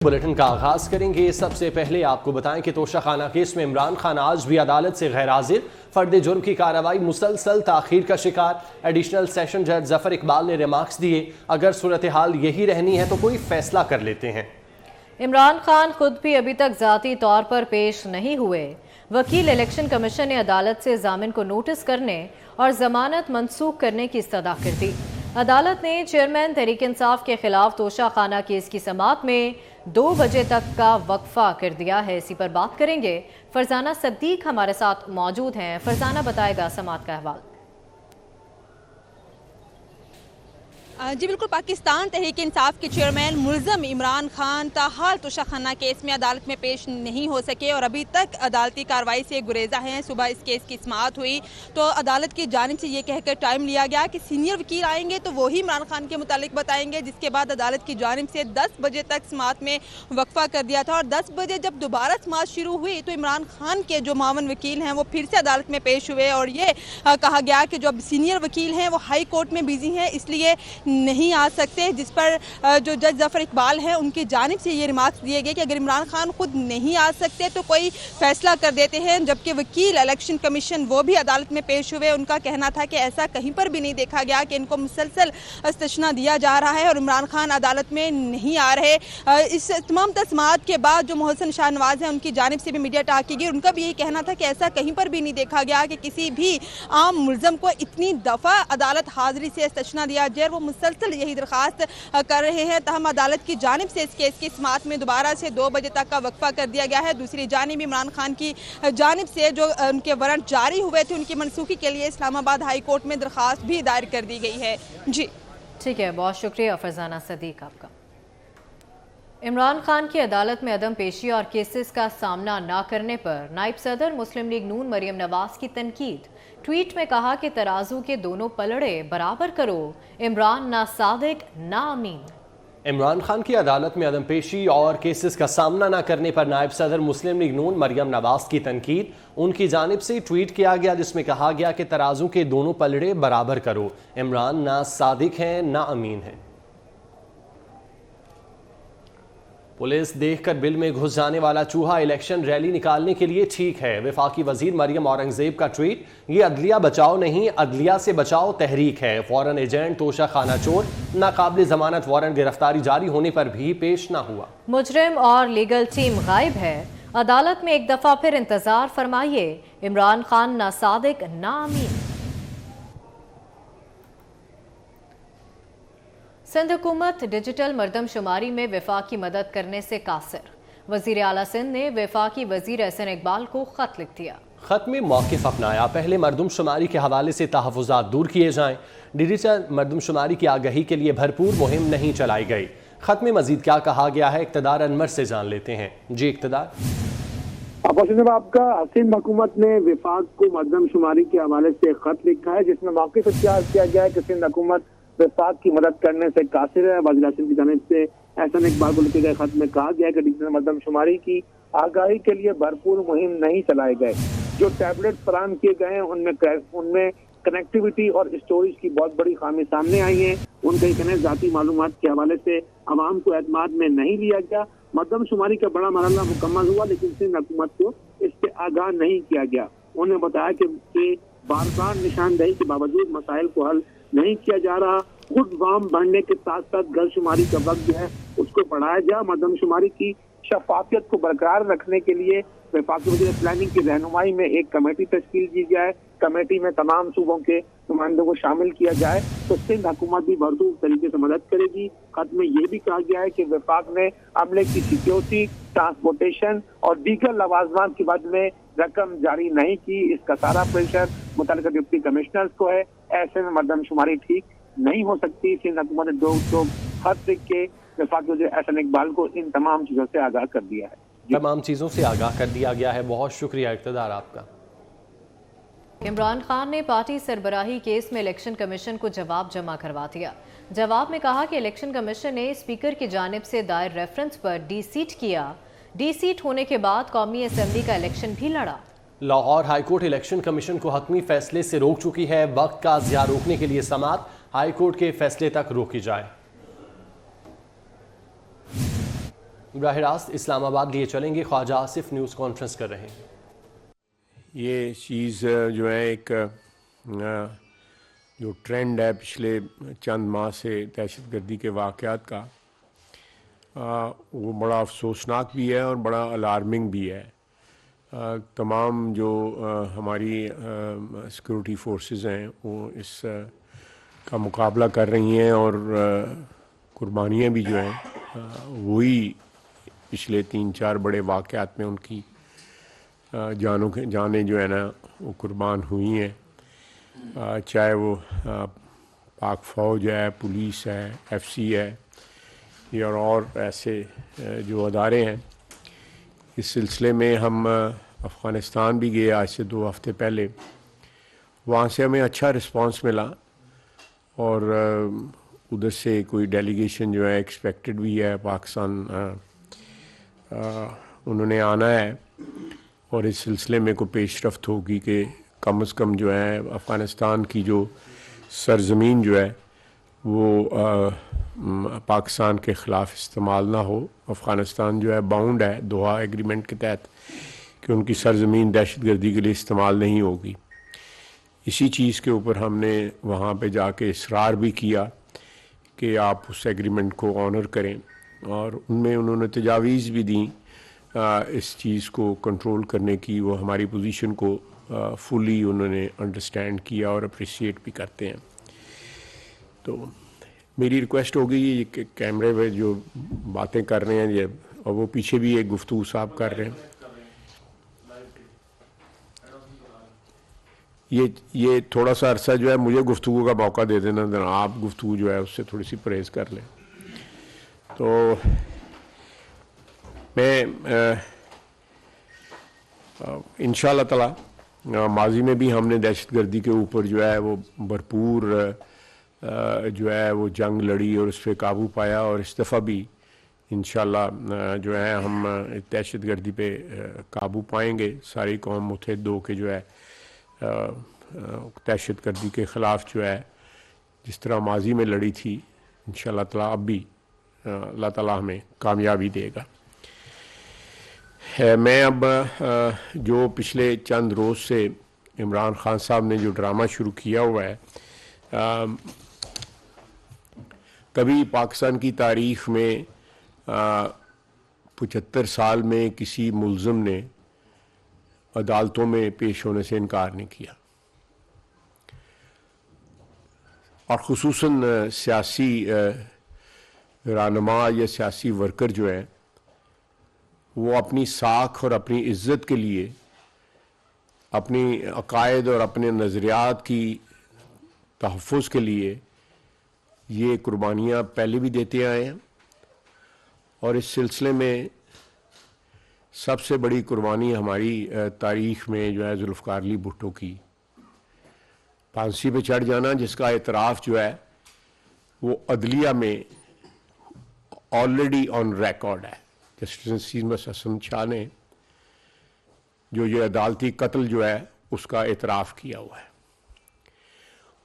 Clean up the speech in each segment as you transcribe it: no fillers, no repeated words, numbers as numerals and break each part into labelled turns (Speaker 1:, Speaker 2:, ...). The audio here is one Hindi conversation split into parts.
Speaker 1: बुलेटिन का आगाज करेंगे। सबसे पहले आपको बताएं कि तोशाखाना केस में इमरान खान आज भी अदालत से गैर हाजिर। फर्द जुर्म की कार्रवाई मुसलसल ताखीर का शिकार। एडिशनल सेशन जज जफर इकबाल ने रिमार्क्स दिए, अगर सूरत हाल यही रहनी है तो कोई फैसला कर लेते हैं।
Speaker 2: इमरान खान खुद भी अभी तक जाती तौर पर पेश नहीं हुए। वकील इलेक्शन कमीशन ने अदालत से जामिन को नोटिस करने और जमानत मंसूख करने की इस्तदा कर दी। अदालत ने चेयरमैन तहरीक इंसाफ के खिलाफ तोशाखाना केस की समाअत में 2 बजे तक का वक्फा कर दिया है। इसी पर बात करेंगे। फरजाना सद्दीक हमारे साथ मौजूद हैं। फरजाना बताएगा समाअत का अहवाल।
Speaker 3: जी बिल्कुल, पाकिस्तान तहरीक इंसाफ के चेयरमैन मुल्ज़म इमरान खान ताहाल तोशाखाना केस में अदालत में पेश नहीं हो सके और अभी तक अदालती कार्रवाई से गुरेजा हैं। सुबह इस केस की समाअत हुई तो अदालत की जानिब से ये कहकर टाइम लिया गया कि सीनियर वकील आएंगे तो वही इमरान खान के मुतालिक बताएंगे, जिसके बाद अदालत की जानिब से 10 बजे तक समाअत में वक्फा कर दिया था। और 10 बजे जब दोबारा समाअत शुरू हुई तो इमरान खान के जो मावन वकील हैं वो फिर से अदालत में पेश हुए और ये कहा गया कि जो सीनियर वकील हैं वो हाई कोर्ट में बिजी हैं, इसलिए नहीं आ सकते। जिस पर जो जज जफर इकबाल हैं उनकी जानिब से ये रिमार्क्स दिए गए कि अगर इमरान खान खुद नहीं आ सकते तो कोई फैसला कर देते हैं। जबकि वकील इलेक्शन कमीशन वो भी अदालत में पेश हुए। उनका कहना था कि ऐसा कहीं पर भी नहीं देखा गया कि इनको मुसलसल इस्तिशना दिया जा रहा है और इमरान खान अदालत में नहीं आ रहे। इस तमाम तस्मात के बाद जो मोहसिन शाहनवाज हैं उनकी जानिब से भी मीडिया टाक की गई। उनका भी यही कहना था कि ऐसा कहीं पर भी नहीं देखा गया कि किसी भी आम मुल्ज़म को इतनी दफ़ा अदालत हाजिरी से इस्तिशना दिया जाए। वो मुसलसल यही दरख्वास्त कर रहे हैं। तहम अदालत की जानिब से इस केस की समाअत में दोबारा से 2 बजे तक का वक्फा कर दिया गया है। दूसरी जानिब इमरान खान की जानिब से जो उनके वारंट जारी हुए थे उनकी मनसूखी के लिए इस्लामाबाद हाई कोर्ट में दरख्वास्त भी दायर कर दी गई है। जी
Speaker 2: ठीक है, बहुत शुक्रिया फरजाना सदीक आपका। इमरान खान की अदालत में अदम पेशी और केसेस का सामना न करने पर नायब सदर मुस्लिम लीग नून मरियम नवाज की तनकीद। ट्वीट में कहा कि तराजू के दोनों पलड़े बराबर करो, इमरान ना सादिक ना अमीन।
Speaker 1: इमरान खान की अदालत में अदम पेशी और केसेस का सामना न करने पर नायब सदर मुस्लिम लीग नून मरियम नवाज की तनकीद। उनकी जानिब से ट्वीट किया गया जिसमें कहा गया कि तराजू के दोनों पलड़े बराबर करो, इमरान ना सादिक हैं ना अमीन हैं। पुलिस देखकर बिल में घुस जाने वाला चूहा इलेक्शन रैली निकालने के लिए ठीक है। वफाकी वजीर मरियम औरंगजेब का ट्वीट, ये अदलिया बचाओ नहीं अदलिया से बचाओ तहरीक है। फौरन एजेंट तोशाखाना चोर नाकाबिल जमानत वारंट गिरफ्तारी जारी होने पर भी पेश न हुआ।
Speaker 2: मुजरिम और लीगल टीम गायब है। अदालत में एक दफा फिर इंतजार फरमाइए, इमरान खान ना सादिक ना अमीन। सिंध हुकूमत डिजिटल मरदमशुमारी में वफाक की मदद करने से कासिर। वजीर आला सिंध ने वफाकी वजीर एहसन इकबाल को खत लिख दिया।
Speaker 1: खत में मौक़िफ़ अपनाया, पहले मरदमशुमारी के हवाले से तहफ़्फ़ुज़ात दूर किए जाएं। डिजिटल मरदमशुमारी की आगही के लिए भरपूर मुहिम नहीं चलाई गई। खत में मजीद क्या कहा गया है, इक़्तिदार अनवर से जान लेते हैं। जी इक़्तिदार।
Speaker 4: आपका सिंध हुकूमत ने वफाक को मरदमशुमारी के हवाले से खत लिखा है जिसमें मौक़िफ़ इख्तियार किया गया है कि सिंध हुकूमत वफाक की मदद करने से कासिर है। वज़ीर आज़म की जानिब से एहसन इकबाल को लिखे गए खत में कहा गया है कि डिजिटल मरदमशुमारी की आगाही के लिए भरपूर मुहिम नहीं चलाए गए। जो टैबलेट फराहम किए गए हैं उनमें कनेक्टिविटी और स्टोरेज की बहुत बड़ी खामी सामने आई है। उनके कहने जाती मालूमात के हवाले से अवाम को एतमाद में नहीं लिया गया। मरदमशुमारी का बड़ा मरहला मुकम्मल हुआ लेकिन सिंध हुकूमत को इससे आगाह नहीं किया गया। उन्होंने बताया कि बार बार निशानदेही के बावजूद मसाइल को हल नहीं किया जा रहा। खुद वाम बढ़ने के साथ साथ गर्दशुमारी का वक्त जो है उसको बढ़ाया जाए। मरदमशुमारी की शफाफियत को बरकरार रखने के लिए वफाकी वज़ीर प्लानिंग की रहनुमाई में एक कमेटी तश्कील की जाए। कमेटी में तमाम सूबों के नुमाइंदों को शामिल किया जाए तो सिंध हुकूमत भी भरपूर तरीके से मदद करेगी। खत में ये भी कहा गया है कि वफाक ने अमले की सिक्योरिटी, ट्रांसपोर्टेशन और दीगर लवाजमात के बाद में रकम जारी नहीं की। इसका सारा प्रेशर मुतल्लिका डिप्टी कमिश्नर्स को है। ऐसे में मरदमशुमारी ठीक नहीं हो सकती। सिंध हुकूमत ने दो खत लिख के वफाकी वज़ीर एहसन इकबाल को इन तमाम चीज़ों से आगाह कर दिया है।
Speaker 1: तमाम चीज़ों से आगाह कर दिया गया है। बहुत शुक्रिया इक़्तिदार आपका।
Speaker 2: इमरान खान ने पार्टी सरबराही केस में इलेक्शन कमीशन को जवाब जमा करवा दिया। जवाब में कहा कि इलेक्शन कमीशन ने स्पीकर की जानिब से दायर रेफरेंस पर डी सीट किया। डी सीट होने के बाद कौमी असम्बली का इलेक्शन भी लड़ा।
Speaker 1: लाहौर हाईकोर्ट इलेक्शन कमीशन को हतमी फैसले से रोक चुकी है। वक्त का ज़िया रोकने के लिए समाअत हाईकोर्ट के फैसले तक रोकी जाए। बराह रास्त इस्लामाबाद लिए चलेंगे, ख्वाजा आसिफ न्यूज़ कॉन्फ्रेंस कर रहे हैं।
Speaker 5: ये चीज़ जो है एक जो ट्रेंड है पिछले चंद माह से दहशतगर्दी के वाक़यात का, वो बड़ा अफसोसनाक भी है और बड़ा अलार्मिंग भी है। तमाम जो हमारी सिक्योरिटी फोर्सेस हैं वो इस का मुकाबला कर रही हैं और कुर्बानियाँ भी जो हैं वही पिछले 3-4 बड़े वाक़यात में उनकी जानें जो है ना वो कुर्बान हुई हैं। चाहे वो पाक फ़ौज है, पुलिस है, एफसी है या और ऐसे जो अदारे हैं। इस सिलसिले में हम अफ़गानिस्तान भी गए आज से 2 हफ़्ते पहले। वहाँ से हमें अच्छा रिस्पांस मिला और उधर से कोई डेलीगेशन जो है एक्सपेक्टेड भी है, पाकिस्तान उन्होंने आना है और इस सिलसिले में कोई पेशरफ्त होगी कि कम से कम जो है अफ़गानिस्तान की जो सरज़मीन जो है वो पाकिस्तान के ख़िलाफ़ इस्तेमाल ना हो। अफ़गानिस्तान जो है बाउंड है दोहा एग्रीमेंट के तहत कि उनकी सरज़मीन दहशतगर्दी के लिए इस्तेमाल नहीं होगी। इसी चीज़ के ऊपर हमने वहाँ पे जाके इसरार भी किया कि आप उस एग्रीमेंट को ऑनर करें और उनमें उन्होंने तजावीज़ भी दी इस चीज़ को कंट्रोल करने की। वो हमारी पोजीशन को फुली उन्होंने अंडरस्टैंड किया और अप्रिशिएट भी करते हैं। तो मेरी रिक्वेस्ट होगी ये कि कैमरे पे जो बातें कर रहे हैं ये, और वो पीछे भी एक गुफ्तगू साहब कर रहे हैं, ये थोड़ा सा अरसा जो है मुझे गुफ्तगू का मौका दे देना, आप गुफ्तगू जो है उससे थोड़ी सी परहेज़ कर लें। तो मैं इंशाअल्लाह ताला माजी में भी हमने दहशतगर्दी के ऊपर जो है वो भरपूर जो है वो जंग लड़ी और उस पर काबू पाया और इस दफ़ा भी इंशाअल्लाह जो है हम दहशतगर्दी पे काबू पाएंगे। सारी कौम मुत्तहिद होकर जो है दहशतगर्दी के ख़िलाफ़ जो है जिस तरह माजी में लड़ी थी, इंशाअल्लाह ताला अब भी अल्लाह ताला हमें कामयाबी देगा। मैं अब जो पिछले चंद रोज़ से इमरान खान साहब ने जो ड्रामा शुरू किया हुआ है, कभी पाकिस्तान की तारीख़ में 75 साल में किसी मुल्ज़िम ने अदालतों में पेश होने से इनकार नहीं किया और ख़ुसूसन सियासी रहनुमा या सियासी वर्कर जो है वो अपनी साख और अपनी इज़्ज़त के लिए, अपनी अकायद और अपने नज़रियात की तहफ़्फ़ुज़ के लिए ये कुर्बानियाँ पहले भी देते आए हैं। और इस सिलसिले में सबसे बड़ी कुर्बानी हमारी तारीख़ में जो है ज़ुल्फ़िकार अली भुट्टो की फांसी पे चढ़ जाना, जिसका एतराफ़ जो है वो अदलिया में ऑलरेडी ऑन रिकॉर्ड है। जस्टिस सीमस हसन शाह ने जो ये अदालती कत्ल जो है उसका एतराफ़ किया हुआ है।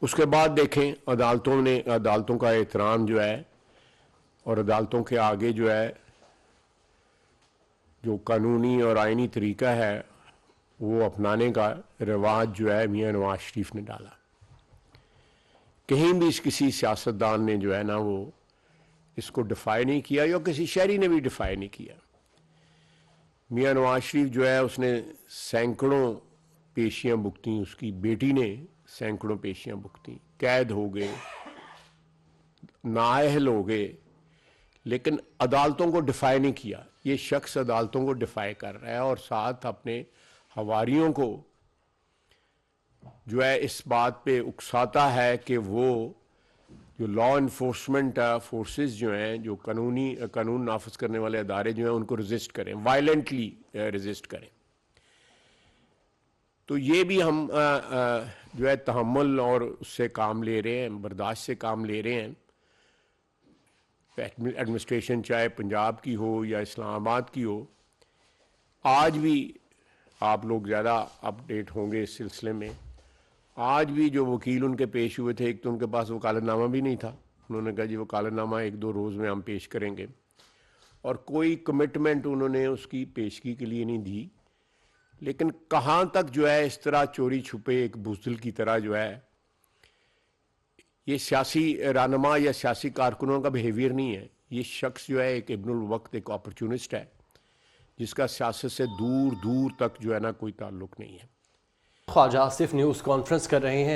Speaker 5: उसके बाद देखें अदालतों का एहतराम जो है और अदालतों के आगे जो है जो कानूनी और आइनी तरीका है वो अपनाने का रिवाज जो है मियां नवाज शरीफ ने डाला। कहीं भी किसी सियासतदान ने जो है ना वो इसको डिफाई नहीं किया या किसी शहरी ने भी डिफाई नहीं किया। मियां नवाज शरीफ जो है उसने सैकड़ों पेशियां भुगती, उसकी बेटी ने सैकड़ों पेशियां भुगती, कैद हो गए, नाअहल हो गए, लेकिन अदालतों को डिफाई नहीं किया। ये शख्स अदालतों को डिफाई कर रहा है और साथ अपने हवारियों को जो है इस बात पे उकसाता है कि वो जो लॉ इन्फोर्समेंट फोर्सेस जो हैं, जो कानून नाफिज करने वाले अदारे जो हैं उनको रेजिस्ट करें, वायलेंटली रेजिस्ट करें। तो ये भी हम जो है तहम्मुल और उससे काम ले रहे हैं, बर्दाश्त से काम ले रहे हैं। एडमिनिस्ट्रेशन चाहे पंजाब की हो या इस्लामाबाद की हो, आज भी आप लोग ज़्यादा अपडेट होंगे इस सिलसिले में। आज भी जो वकील उनके पेश हुए थे, एक तो उनके पास वकालतनामा भी नहीं था, उन्होंने कहा जी वकालतनामा 1-2 रोज़ में हम पेश करेंगे। और कोई कमिटमेंट उन्होंने उसकी पेशगी के लिए नहीं दी। लेकिन कहाँ तक जो है इस तरह चोरी छुपे एक बुज़दिल की तरह जो है, ये सियासी रहनुमा या सियासी कारकुनों का बिहेवियर नहीं है। ये शख्स जो है एक इब्नुल वक्त, एक अपॉर्चुनिस्ट है जिसका सियासत से दूर दूर तक जो है ना कोई ताल्लुक नहीं है।
Speaker 1: ख्वाजा आसिफ न्यूज़ कॉन्फ्रेंस कर रहे हैं।